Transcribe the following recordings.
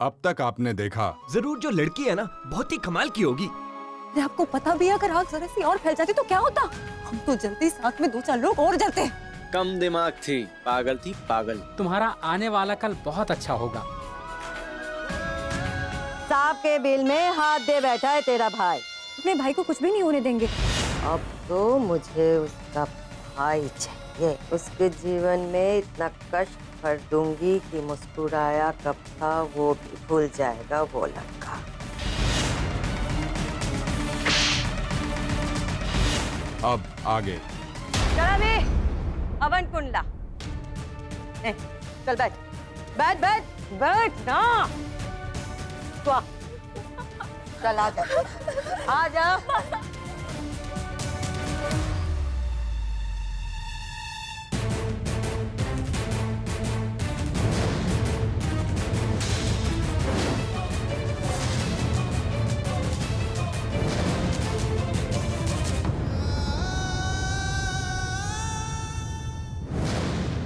अब तक आपने देखा। जरूर जो लड़की है ना बहुत ही कमाल की होगी। अरे आपको पता भी है अगर आग जरा सी और फैल जाती तो क्या होता? हम तो जलते साथ में 2-4 लोग और जलते। कम दिमाग थी, पागल थी पागल। तुम्हारा आने वाला कल बहुत अच्छा होगा। सांप के बिल में हाथ दे बैठा है तेरा भाई। अपने भाई को कुछ भी नहीं होने देंगे। अब तो मुझे उसका भाई चाहिए। उसके जीवन में इतना कष्ट भर दूंगी कि मुस्कुराया कब था वो भी भूल जाएगा वो लड़का। अब आगे। चला बे, हवन कुंडला। चल बैठ बैठ बैठ बैठ ना। चल आ जा, आ जा।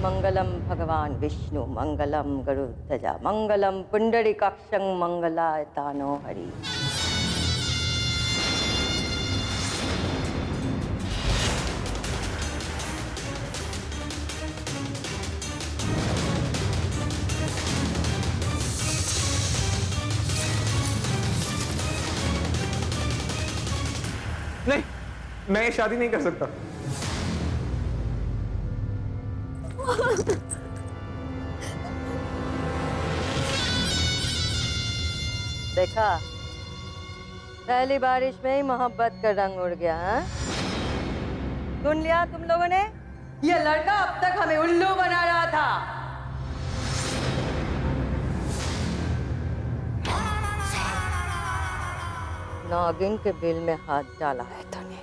मंगलम भगवान विष्णु मंगलम गरुड़ध्वजा मंगलम पुंडरीकाक्षं मंगलाय तानो हरि। नहीं, मैं ये शादी नहीं कर सकता। देखा, पहली बारिश में ही मोहब्बत का रंग उड़ गया। हाँ? सुन लिया तुम लोगों ने? ये लड़का अब तक हमें उल्लू बना रहा था। नागिन के बिल में हाथ डाला है तूने,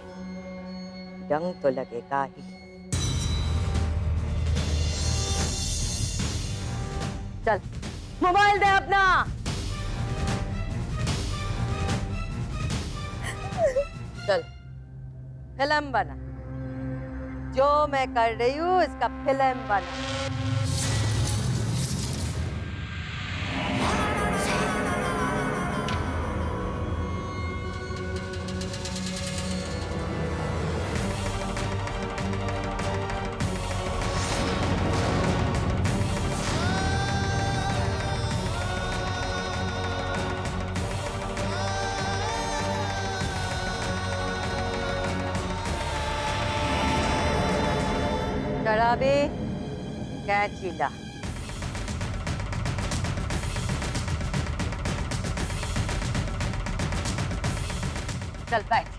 डंग तो लगेगा ही। चल मोबाइल दे अपना। चल फिल्म बना, जो मैं कर रही हूँ इसका फिल्म बना। शराबी कैंची ला। चल बैठ।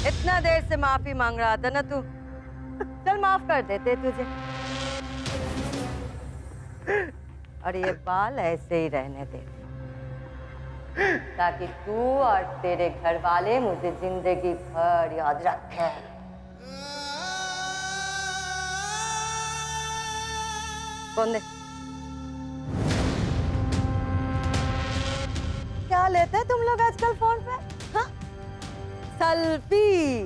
इतना देर से माफी मांग रहा था ना तू, चल माफ कर देते तुझे। और ये बाल ऐसे ही रहने दे ताकि तू और तेरे घर वाले मुझे जिंदगी भर याद रखे। कौन दे? क्या लेते हैं तुम लोग आजकल फोन पे? हाँ? सेल्फी।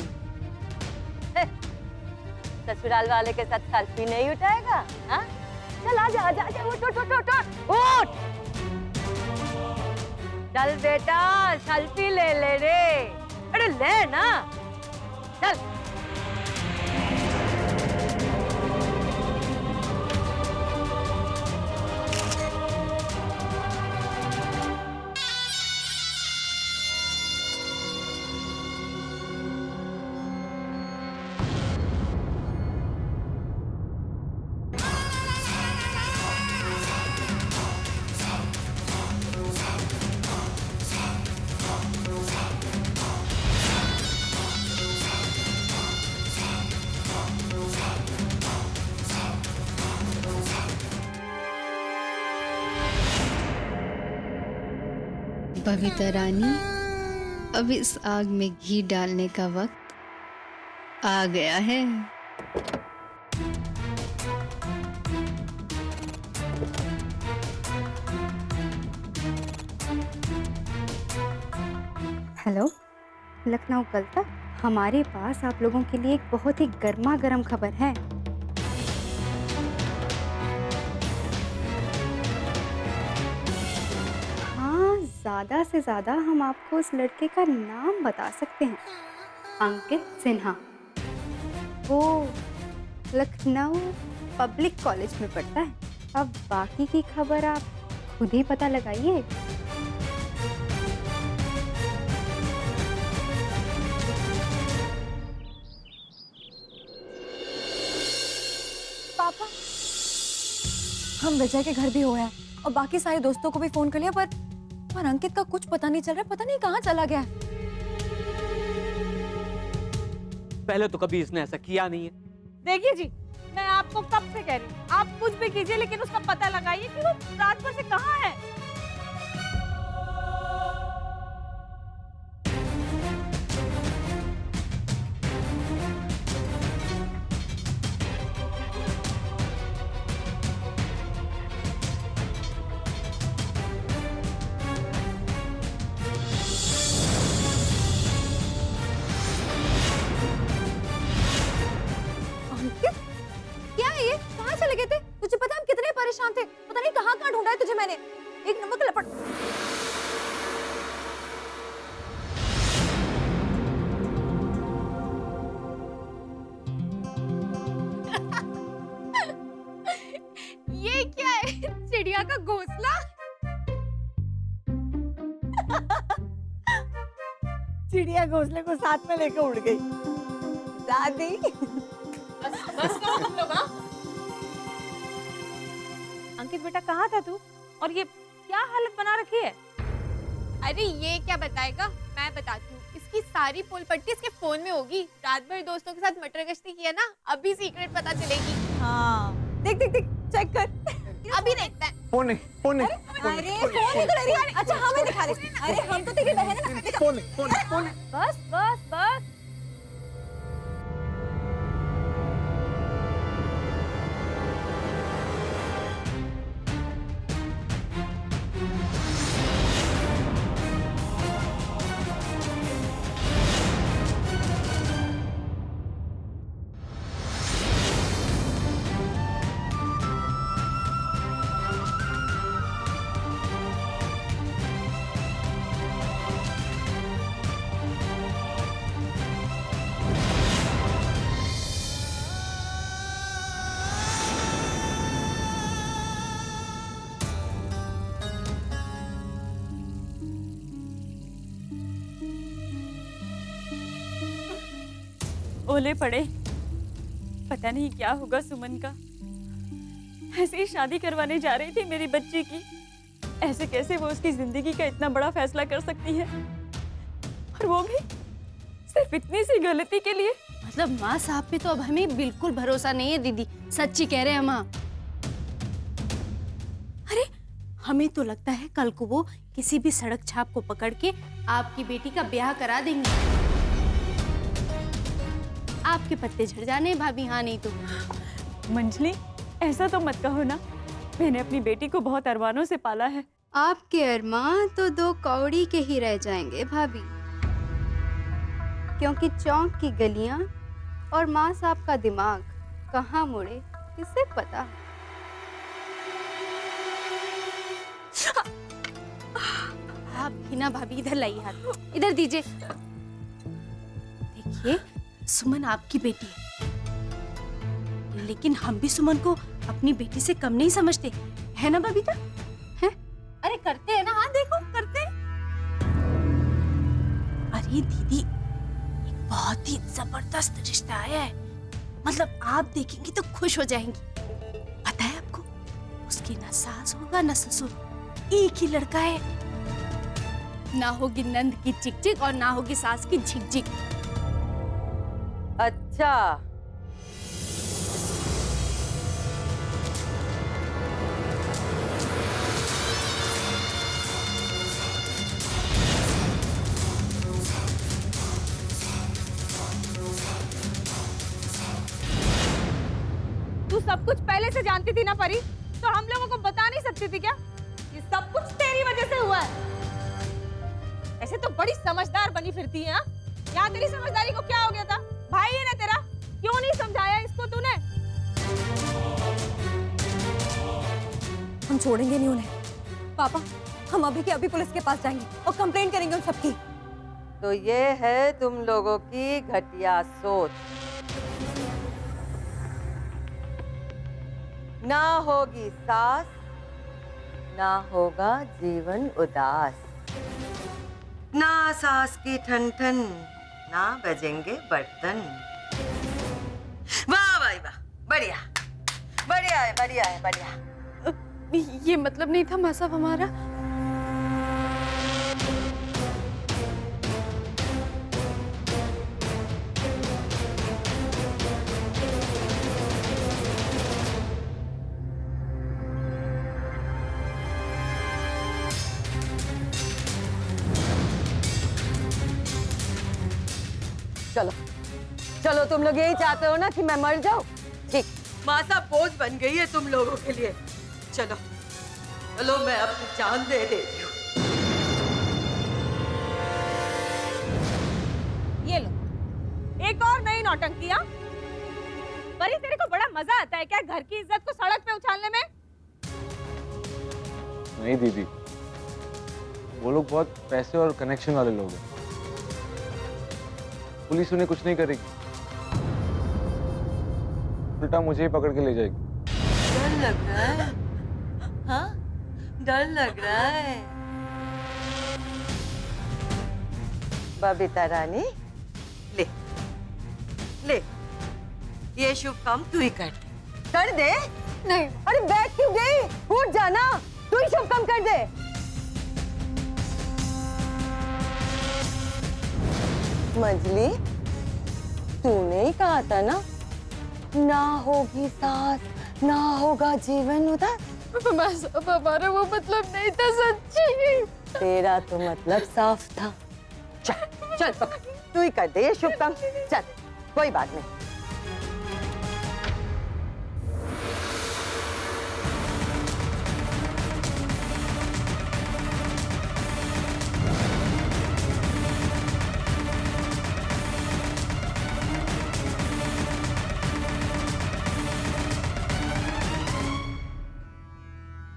ससुराल वाले के साथ सेल्फी नहीं उठाएगा? हाँ? चल आजा आजा आजा, उठ उठ उठ उठ उठ। चल बेटा सेल्फी ले ले रे। अरे ले ना, चल। बबीता रानी, अब इस आग में घी डालने का वक्त आ गया है। हेलो, लखनऊ कल तक। हमारे पास आप लोगों के लिए एक बहुत ही गर्मा गर्म खबर है। हाँ, ज़्यादा से ज़्यादा हम आपको उस लड़के का नाम बता सकते हैं, अंकित सिन्हा। वो लखनऊ पब्लिक कॉलेज में पढ़ता है। अब बाकी की खबर आप खुद ही पता लगाइए। पापा, हम विजय के घर भी हो हैं और बाकी सारे दोस्तों को भी फोन कर लिया, पर अंकित का कुछ पता नहीं चल रहा। पता नहीं कहाँ चला गया है। पहले तो कभी इसने ऐसा किया नहीं है। देखिए जी, मैं आपको कब से कह रही हूँ, आप कुछ भी कीजिए लेकिन उसका पता लगाइए कि वो रात भर से कहाँ है। क्या है ये? कहाँ चले गए थे? तुझे पता है हम कितने परेशान थे। पता नहीं कहाँ कहाँ ढूंढा है तुझे मैंने। एक नंबर का लपट। ये क्या है? चिड़िया का घोंसला? चिड़िया घोंसले को साथ में लेकर उड़ गई। दादी, बस करो तुम लोग। हाँ, अंकित बेटा कहाँ था तू? और ये क्या हालत बना रखी है? अरे ये क्या बताएगा, मैं बताती हूँ। इसकी सारी पोल पट्टी इसके फोन में होगी। रात भर दोस्तों के साथ मटर गश्ती किया ना, अभी सीक्रेट पता चलेगी। हाँ, देख देख देख, चेक कर। अभी देखता है। फोन नहीं, फोन नहीं। अरे फोन तो रही है। अच्छा हमें दिखा दे। अरे हम तो तेरी बहन है ना। फोन नहीं, फोन नहीं, फोन नहीं। बस बस बस। ओले पड़े, पता नहीं क्या होगा सुमन का। ऐसे ही शादी करवाने जा रही थी मेरी बच्ची की। ऐसे कैसे वो उसकी जिंदगी का इतना बड़ा फैसला कर सकती है, और वो भी सिर्फ इतनी सी गलती के लिए। मतलब माँ साहब पे तो अब हमें बिल्कुल भरोसा नहीं है दीदी, सच्ची कह रहे हैं माँ। अरे हमें तो लगता है कल को वो किसी भी सड़क छाप को पकड़ के आपकी बेटी का ब्याह करा देंगे। आपके पत्ते झड़ जाने भाभी, हाँ नहीं तो। मंजली, ऐसा तो मत कहो ना, मैंने अपनी बेटी को बहुत अरमानों से पाला है। आपके अरमान तो दो कौड़ी के ही रह जाएंगे भाभी, क्योंकि चौक की गलियां और माँ साहब का दिमाग कहाँ मुड़े किसे पता। आप भी ना भाभी, इधर लाइए हाथ, इधर दीजिए। देखिए सुमन आपकी बेटी है, लेकिन हम भी सुमन को अपनी बेटी से कम नहीं समझते, है ना बबीता? है? अरे करते हैं ना, हाँ देखो करते हैं। अरे दीदी, एक बहुत ही जबरदस्त रिश्ता आया है, मतलब आप देखेंगी तो खुश हो जाएंगी। पता है आपको, उसकी ना सास होगा ना ससुर, एक ही लड़का है। ना होगी नंद की चिकचिक और ना होगी सास की झिकझिक। अच्छा, सब कुछ पहले से जानती थी ना परी, तो हम लोगों को बता नहीं सकती थी क्या? ये सब कुछ तेरी वजह से हुआ है। ऐसे तो बड़ी समझदार बनी फिरती है। यहाँ तेरी समझदारी को क्या हो गया था? भाई है ना तेरा, क्यों नहीं समझाया इसको तूने? हम छोड़ेंगे नहीं उन्हें। पापा, हम अभी के अभी पुलिस के पास जाएंगे और कंप्लेंट करेंगे उन सबकी। तो ये है तुम लोगों की घटिया सोच। ना होगी सास, ना होगा जीवन उदास। ना सास की ठन ठन, ना बजेंगे बर्तन। वाह भाई वाह, बढ़िया बढ़िया है, बढ़िया है, बढ़िया। ये मतलब नहीं था माँ साहब हमारा। चलो चलो, तुम लोग यही चाहते हो ना कि मैं मर जाऊं? ठीक, माँ साहब बोझ बन गई है तुम लोगों के लिए। चलो चलो, मैं अपनी जान दे देती हूँ। ये लो, एक और नई नौटंकियां। परी, तेरे को बड़ा मजा आता है क्या घर की इज्जत को सड़क पे उछालने में? नहीं दीदी, वो लोग बहुत पैसे और कनेक्शन वाले लोग हैं। पुलिस उन्हें कुछ नहीं करेगी, उल्टा मुझे ही पकड़ के ले जाएगी। डर लग रहा है? हाँ, डर लग रहा है। बबीता रानी, ले ले, ये शुभ काम तू ही कर दे। कर दे? नहीं। अरे बैठ क्यों गई? उठ जाना, तू ही शुभ काम कर दे। मजली, तूने ही कहा था ना, ना होगी सास, ना होगा जीवन उदास। हमारा वो मतलब नहीं था सच्ची। तेरा तो मतलब साफ था। चल चल पकड़, तू ही कर दे ये शुभ काम। चल, कोई बात नहीं।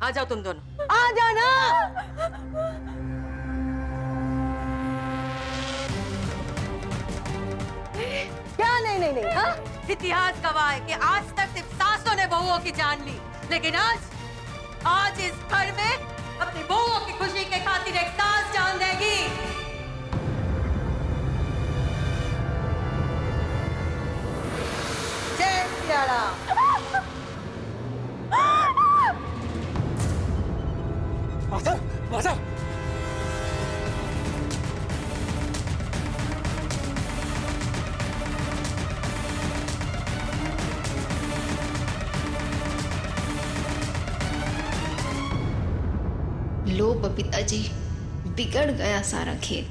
आ जाओ तुम दोनों, आ जाना। क्या नहीं नहीं नहीं, हाँ? इतिहास गवाह है कि आज तक सिर्फ सासों ने बहुओं की जान ली, लेकिन आज इस घर में अपनी बहुओं की खुशी के खातिर एक सास जान देगी। जय सिया राम। माता, लो बबीता जी, बिगड़ गया सारा खेल।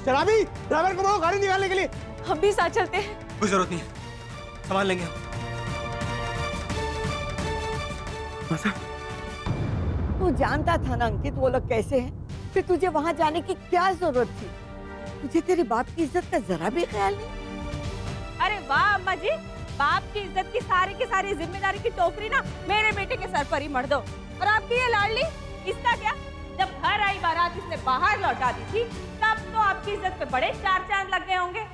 शराबी, ड्राइवर को बोलो गाड़ी निकालने के लिए। हम भी साथ चलते हैं। कोई जरूरत नहीं है, संभाल लेंगे हम। तू जानता था ना अंकित वो लोग कैसे हैं, फिर तुझे वहां जाने की क्या जरूरत थी? तुझे तेरे बाप की इज्जत का जरा भी ख्याल नहीं? अरे वाह अम्मा जी, बाप की इज्जत की सारी जिम्मेदारी की टोकरी ना मेरे बेटे के सर पर ही मर दो। और आपकी ये लाडली, इसका क्या? जब घर आई बारात इसने बाहर लौटा दी थी, तब तो आपकी इज्जत पे बड़े चार चांद लग गए होंगे।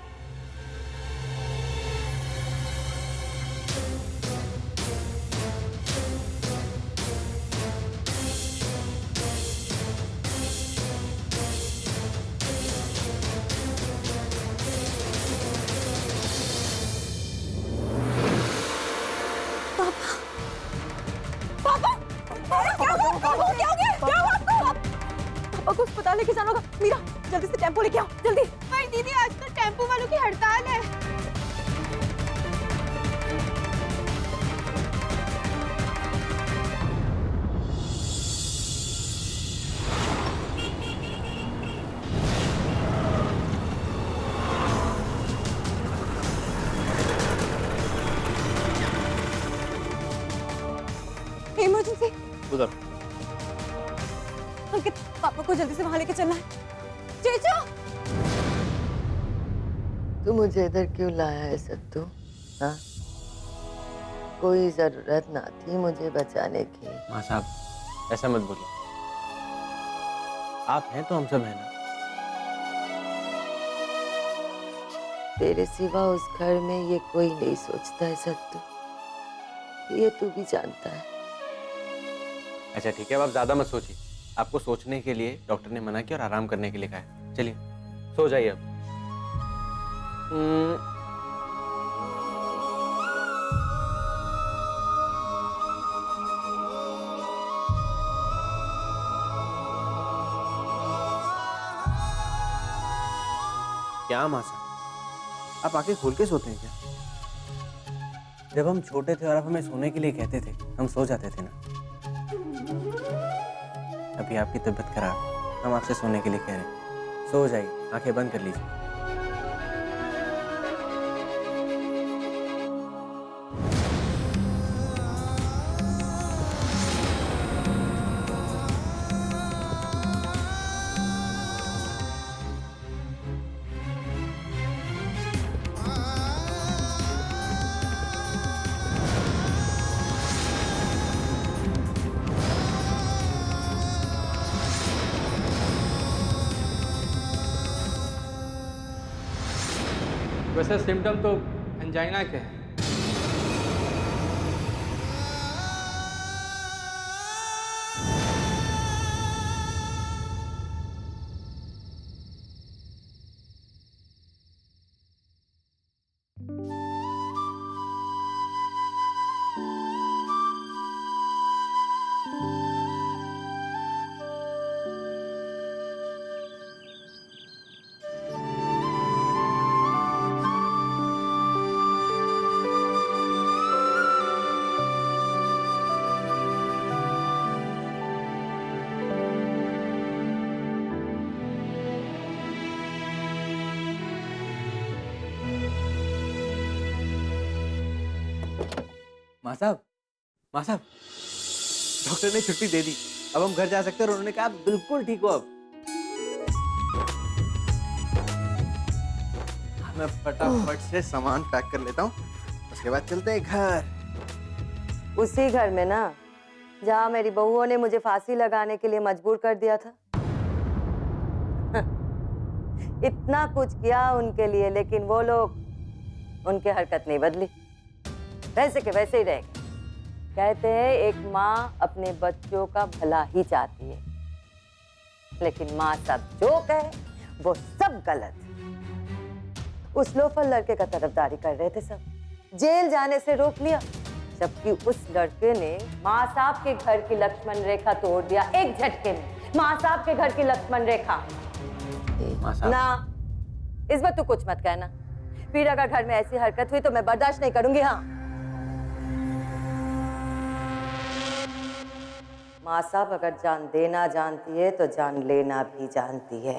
अस्पताल लेके जाना होगा। मीरा, जल्दी से टेम्पो लेके आओ, जल्दी। पर दीदी, आज तो टेम्पो वालों की हड़ताल है। इमरजेंसी। उधर। अंकित, पापा को जल्दी से वहां लेके चलना है। चेचू! तू मुझे इधर क्यों लाया है सत्तू? हाँ, कोई जरूरत ना थी मुझे बचाने की। माँ साहब ऐसा मत बोलिए, आप हैं तो हम सब हैं ना। तेरे सिवा उस घर में ये कोई नहीं सोचता है सत्तू, ये तू भी जानता है। अच्छा ठीक है, अब आप ज्यादा मत सोचिए। आपको सोचने के लिए डॉक्टर ने मना किया और आराम करने के लिए कहा है। चलिए सो जाइए अब। क्या माँ साहब, आप आंखें खोल के सोते हैं क्या? जब हम छोटे थे और आप हमें सोने के लिए कहते थे, हम सो जाते थे ना। अभी आपकी तबीयत खराब है, हम आपसे सोने के लिए कह रहे हैं। सो जाइए, आंखें बंद कर लीजिए। वैसे सिम्टम तो एंजाइना के हैं। माँ साहब, माँ साहब, डॉक्टर ने छुट्टी दे दी। अब हम घर जा सकते हैं और उन्होंने कहा बिल्कुल ठीक हो अब। मैं फटाफट से सामान पैक कर लेता हूँ, उसके बाद चलते हैं घर। उसी घर में ना जहाँ मेरी बहुओं ने मुझे फांसी लगाने के लिए मजबूर कर दिया था। इतना कुछ किया उनके लिए, लेकिन वो लोग उनकी हरकत नहीं बदली, वैसे के वैसे ही रह गए। कहते हैं एक माँ अपने बच्चों का भला ही चाहती है, लेकिन माँ सब जो कहे वो सब गलत। उस लोफर लड़के का तरफदारी कर रहे थे सब, जेल जाने से रोक लिया, जबकि उस लड़के ने माँ साहब के घर की लक्ष्मण रेखा तोड़ दिया एक झटके में। माँ साहब के घर की लक्ष्मण रेखा। ना, इस बार तू कुछ मत कहना, फिर अगर घर में ऐसी हरकत हुई तो मैं बर्दाश्त नहीं करूंगी। हाँ, माँ साहब अगर जान देना जानती है तो जान लेना भी जानती है।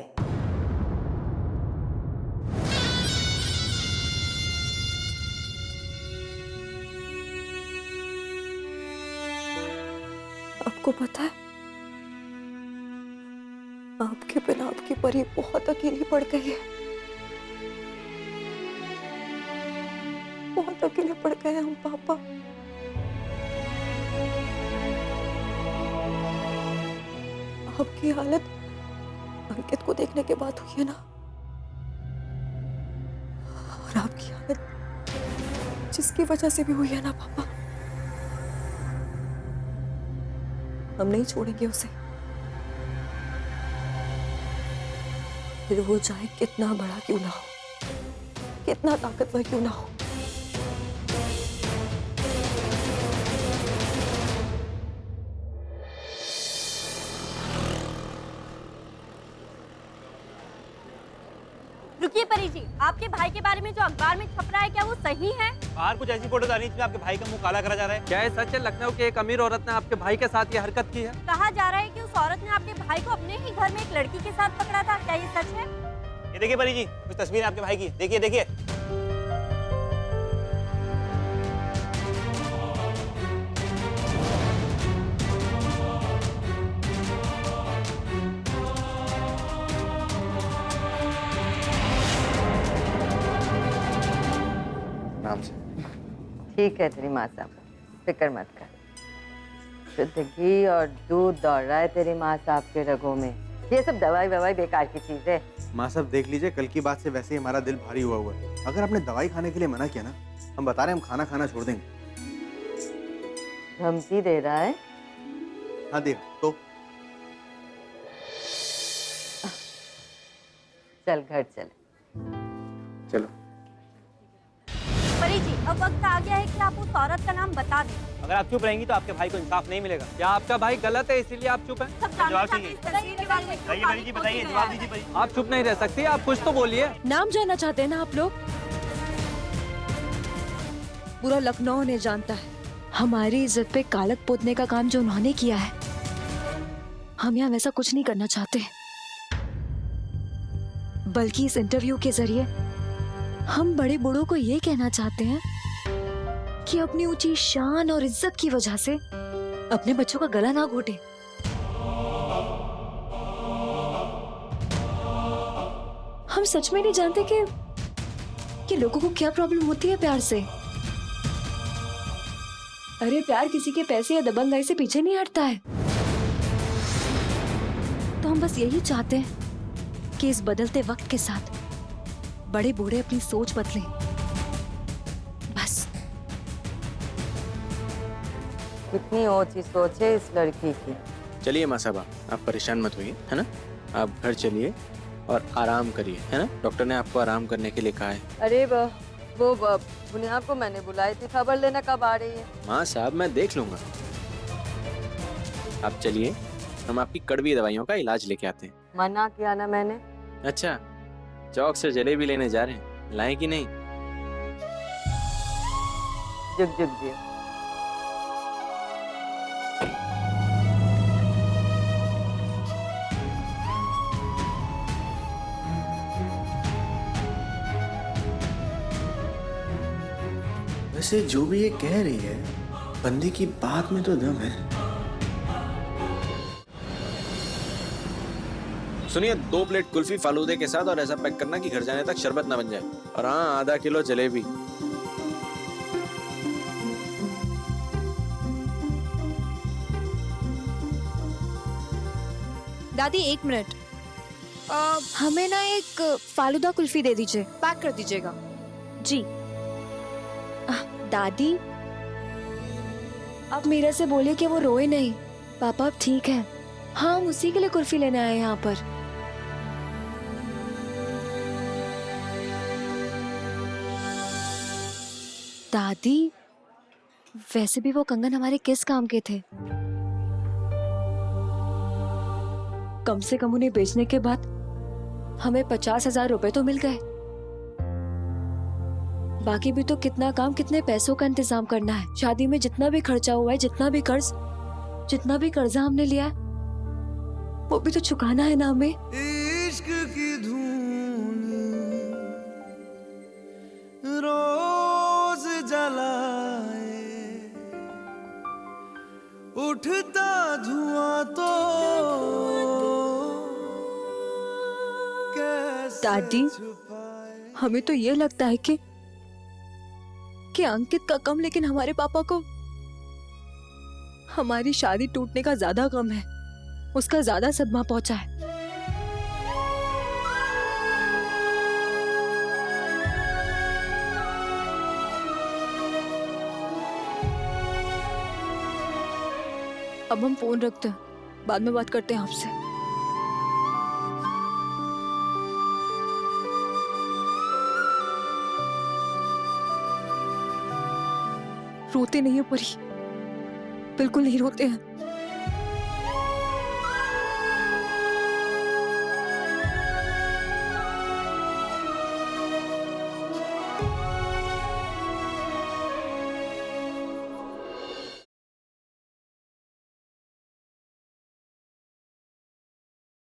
आपको पता है, आपके बिना आपकी परी बहुत अकेली पड़ गई है। बहुत अकेले पड़ गए हम पापा। आपकी हालत अंकित को देखने के बाद हुई है ना, और आपकी हालत जिसकी वजह से भी हुई है ना पापा, हम नहीं छोड़ेंगे उसे, फिर वो चाहे कितना बड़ा क्यों ना हो, कितना ताकतवर क्यों ना हो। रुकिए परी जी, आपके भाई के बारे में जो अखबार में छप रहा है क्या वो सही है? बाहर कुछ ऐसी फोटो आ रही है आपके भाई का मुंह काला करा जा रहा है। क्या है सच है? लखनऊ की एक अमीर औरत ने आपके भाई के साथ ये हरकत की है। कहा जा रहा है कि उस औरत ने आपके भाई को अपने ही घर में एक लड़की के साथ पकड़ा था, क्या ये सच है? ये देखिए परी जी, कुछ तस्वीर आपके भाई की, देखिए देखिए। ठीक है तेरी माँ साहब, फिक्र मत कर। शुद्ध घी और दूध दौड़ रहा है तेरी माँ साहब के रगों में। ये सब दवाई ववाई बेकार की चीज है। माँ साहब देख लीजिए, कल की बात से वैसे ही हमारा दिल भारी हुआ है। अगर आपने दवाई खाने के लिए मना किया ना, हम बता रहे हैं हम खाना खाना छोड़ देंगे। धमकी दे रहा है? हाँ देख तो चल घर चल। चलो। परी जी, अब वक्त आ गया है कि आप उस औरत का नाम बता दें। अगर आप चुप रहेंगी तो आपके भाई को इंसाफ नहीं मिलेगा। क्या आपका भाई गलत है इसीलिए आप चुप हैं? जवाब दीजिए। बताइए, जवाब दीजिए। आप चुप नहीं रह सकती, आप कुछ तो बोलिए। नाम जानना चाहते हैं ना आप लोग? पूरा लखनऊ ने जानता है हमारी इज्जत पे कालक पोतने का काम जो उन्होंने किया है। हम यहाँ वैसा कुछ नहीं करना चाहते, बल्कि इस इंटरव्यू के जरिए हम बड़े बूढ़ों को ये कहना चाहते हैं कि अपनी ऊंची शान और इज्जत की वजह से अपने बच्चों का गला ना घोटे। हम सच में नहीं जानते कि लोगों को क्या प्रॉब्लम होती है प्यार से। अरे प्यार किसी के पैसे या दबंगाई से पीछे नहीं हटता है। तो हम बस यही चाहते हैं कि इस बदलते वक्त के साथ बड़े बूढ़े अपनी सोच बदलें, बस। कितनी ऊंची सोच है इस लड़की की। चलिए माँ साहब, आप परेशान मत होइए, है ना। आप घर चलिए और आराम करिए, है ना। डॉक्टर ने आपको आराम करने के लिए कहा है। अरे वो बुनिया को मैंने बुलाई थी, खबर लेना कब आ रही है। माँ साहब मैं देख लूंगा, आप चलिए, हम आपकी कड़वी दवाइयों का इलाज लेके आते हैं। मना किया ना मैंने। अच्छा, चौक से जलेबी लेने जा रहे हैं, लाएं कि नहीं? जुग जुग जी। वैसे जो भी ये कह रही है, बंदी की बात में तो दम है। सुनिए, 2 प्लेट कुल्फी फालूदे के साथ, और ऐसा पैक करना कि घर जाने तक शरबत ना बन जाए। और हाँ, आधा किलो जलेबी। दादी 1 मिनट, हमें ना एक फालूदा कुल्फी दे दीजिए, पैक कर दीजिएगा। जी। दादी, आप मीरा से बोलिए कि वो रोए नहीं। पापा अब ठीक है। हाँ, हम उसी के लिए कुल्फी लेने आए हैं यहाँ पर। दादी, वैसे भी वो कंगन हमारे किस काम के थे? कम से कम उन्हें बेचने के बाद हमें 50,000 रुपए तो मिल गए। बाकी भी तो कितना काम, कितने पैसों का इंतजाम करना है। शादी में जितना भी खर्चा हुआ है, जितना भी कर्जा हमने लिया है, वो भी तो चुकाना है ना हमें। इश्क की धूल रोज जलाए, उठता धुआं तो दादी, हमें तो ये लगता है कि अंकित का कम, लेकिन हमारे पापा को हमारी शादी टूटने का ज्यादा गम है। उसका ज्यादा सदमा पहुंचा है। अब हम फोन रखते हैं, बाद में बात करते हैं आपसे। रोते नहीं हो परी, बिल्कुल नहीं रोते हैं।